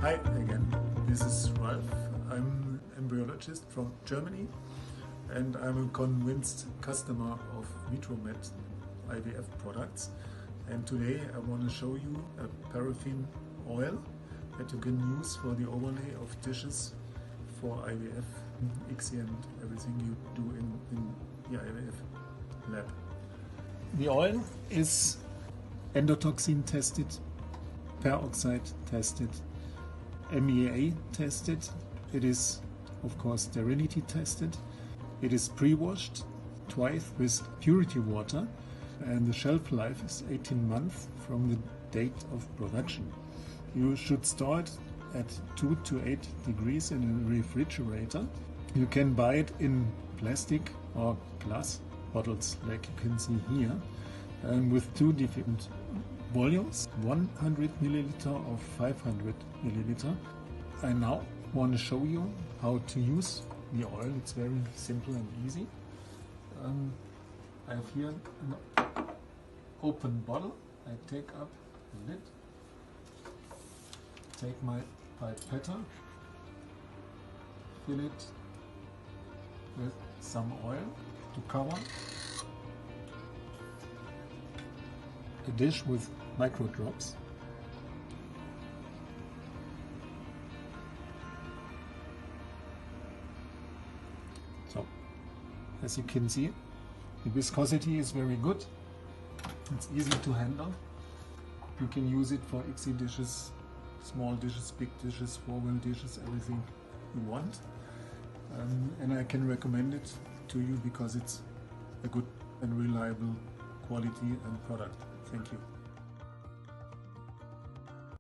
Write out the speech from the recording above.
Hi again, this is Ralph. I'm an embryologist from Germany and I'm a convinced customer of VITROMED IVF products. And today I want to show you a paraffin oil that you can use for the overlay of dishes for IVF, ICSI and everything you do in the IVF lab. The oil is endotoxin tested, peroxide tested, MEA tested. It is of course sterility tested. It is pre-washed twice with purity water and the shelf life is 18 months from the date of production. You should store it at 2 to 8 degrees in a refrigerator. You can buy it in plastic or glass bottles like you can see here, with two different volumes, 100 milliliter or 500 milliliter. I now want to show you how to use the oil. It's very simple and easy. I have here an open bottle. I take up the lid, take my pipette, fill it with some oil to cover a dish with micro drops. So, as you can see, the viscosity is very good. It's easy to handle. You can use it for ICSI dishes, small dishes, big dishes, 4-well dishes, everything you want. And I can recommend it to you because it's a good and reliable quality and product. Thank you.